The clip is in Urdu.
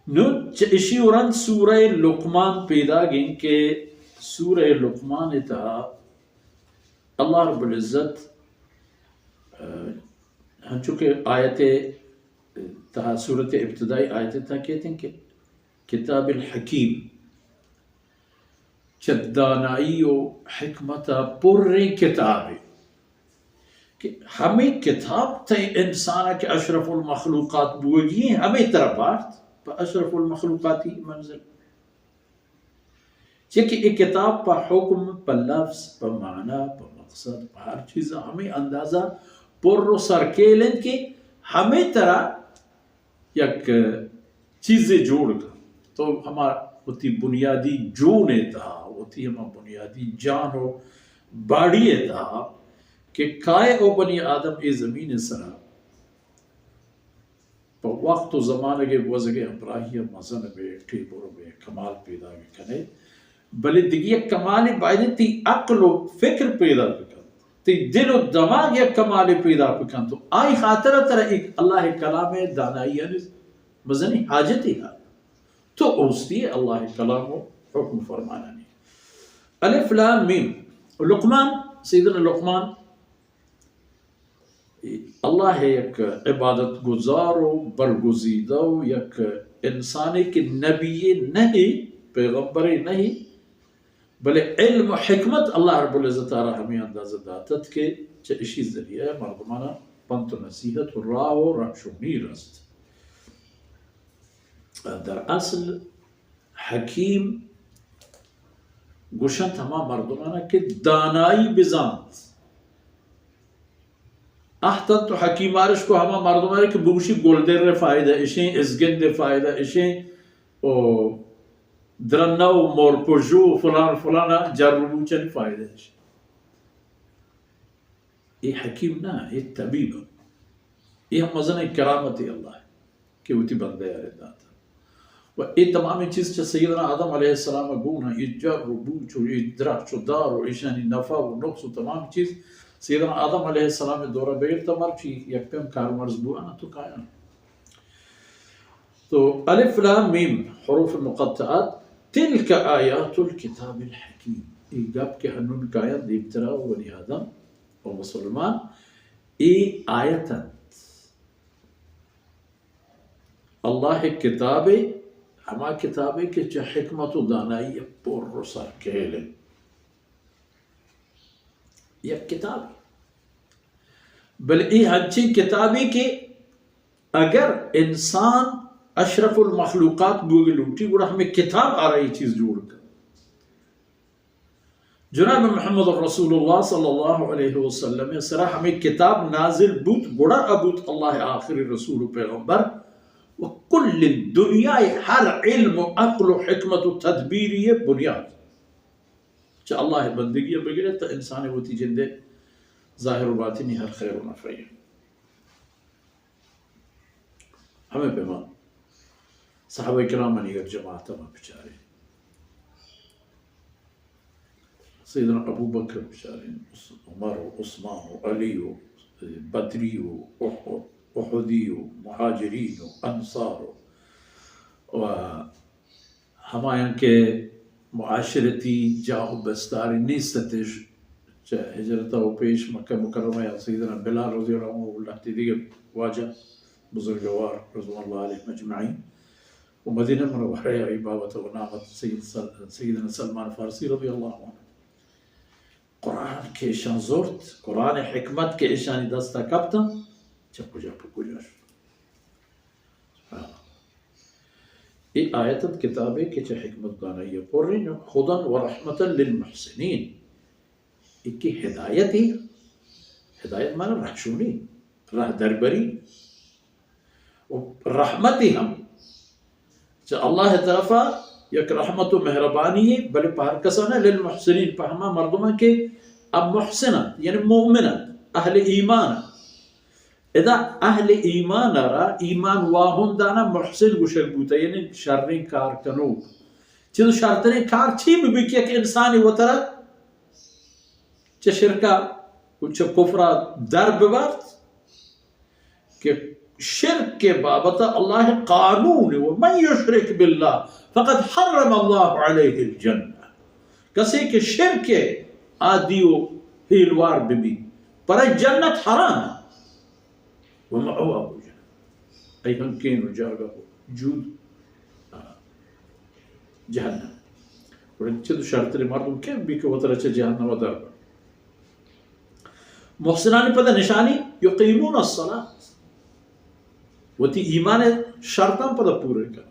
نو اشی ورن سورہ لقمان پیدا گین کہ سورہ لقمان تہا اللہ رب العزت ہم چونکہ آیت تہا صورت ابتدائی آیت تہا کہتے ہیں کہ کتاب الحکیم چدانائی و حکمت پر کتاب ہے کہ ہمیں کتاب تے انسان کے اشرف المخلوقات بوگی ہمیں طرح بات پا اشرف المخلوقاتی منزل چکہ ایک کتاب پا حکم پا لفظ پا معنی پا مقصد پا ہر چیز ہمیں اندازہ پر و سرکیلن کی ہمیں طرح یک چیزیں جوڑ کر تو ہمارا ہوتی بنیادی جون تھا ہوتی ہمارا بنیادی جان و باڑی تھا کہ کائے او بنی آدم ای زمین سرا پا وقت و زمانہ کے وزگے ہمراہی مزن بے ٹھیبور بے کمال پیدا کنے بلے دیگی کمال باید تی عقل و فکر پیدا بکن تی دل و دماغ یا کمال پیدا بکن تو آئی خاطرہ ترہ ایک اللہ کلام دانائی مزنی حاجتی ہے تو اوستی اللہ کلام و حکم فرمانا نہیں الف لام میم لقمان سیدنا لقمان اللہ ہے یک عبادت گزار و برگزیدہ و یک انسانی کی نبی نہیں پیغمبر نہیں بلے علم و حکمت اللہ رب العزت ہمیں اندازہ داتت کے اشی ذریعہ مردمانہ پنت و نصیحت و راہ و رہشونی رست در اصل حکیم گوشن تمام مردمانہ کہ دانائی بزانت احتن تو حکیم آرش کو ہما مردمانہ کہ بوشی گلدر فائدہ اشیں ازگند فائدہ اشیں درنو مور پجو فلان فلانا جربو چن فائدہ اشیں یہ حکیم نا یہ طبیب یہ ہم مزن کرامت اللہ ہے کہ وہ تی بندے آردات و یہ تمامی چیز چا سیدنا آدم علیہ السلام گونا یہ جر و بوچ و یہ درخت و دار و ایشانی نفع و نقص و تمام چیز سیدنا آدم علیہ السلام دورہ بغیر تمر چی یک پیم کار مرز بوانا تو کائن تو الف لام میم حروف مقطعات تلک آیات الكتاب الحکیم یہ گب کے ہنون کائن دیبترا و بنی آدم و مسلمان یہ آیتاً اللہ کتاب ہما کتابیں کہ چا حکمت و دانائی پر رسا کہلے یہ کتاب بل ای ہنچی کتابی کہ اگر انسان اشرف المخلوقات بوگی لوٹی گوڑا ہمیں کتاب آ رہی چیز جوڑ کر جناب محمد رسول اللہ صلی اللہ علیہ وسلم سرا ہمیں کتاب نازل بوت گوڑا ابوت اللہ آخری رسول و پیغمبر وکل الدنیا ہر علم و عقل و حکمت و تدبیری بنیاد چاہ اللہ بندگی بگرے تو انسان ہوتی جندے ظاہر و باطنی ہر خیر و نفعی ہمیں پیمان صحابہ کرام منیگر جماعت میں بچارے سیدنا ابو بکر بچارے عمر و عثمان و علی و بدری و احدی و مہاجرین و انصار و ہمائن کے معاشرتی جاہو بستاری نیستش ہجرتہ و پیش مکہ مکرمہ یا سیدنا بلال رضی اللہ عنہ اللہ تیدیگر واجہ بزرگوار رضوان اللہ علیہ مجمعین و مدینہ منورہ عبابت و نعمت سیدنا سلمان فارسی رضی اللہ عنہ قرآن کے اشان زورت قرآن حکمت کے اشانی دستا کبتا چپو جاپو کجاش یہ آیتت کتابیں کہ چا حکمت دانائی پر رہی جو خدن و رحمتا للمحسنین ایک کی ہدایت ہی ہدایت مانا رہشونی راہ دربری رحمت ہی ہم چا اللہ طرفا یک رحمت و مہربانی ہے بلے پہر کسانا للمحسنین پہما مردمہ کے اب محسنت یعنی مومنت اہل ایمان اذا اہل ایمان را ایمان واہم دانا محسن گوشک بوتا یعنی شرین کار کنو چیزو شرطنے کار چی بھی کیا کہ انسانی و طرح چا شرکا چا کفرہ در ببارت کہ شرک کے بابت اللہ قانون ومن یشرک باللہ فقد حرم اللہ علیہ الجنہ کسی کے شرک آدیو ہیلوار بھی پر جنت حرام ومأواه جہنم ای ہم کینو جاگا ہو جود جہنم اور چند شرط مردم کیم بھی کہ وطر اچھا جہنم و در محسنانی پتہ نشانی یقیمون الصلاة و تی ایمان شرطاں پتہ پورے کر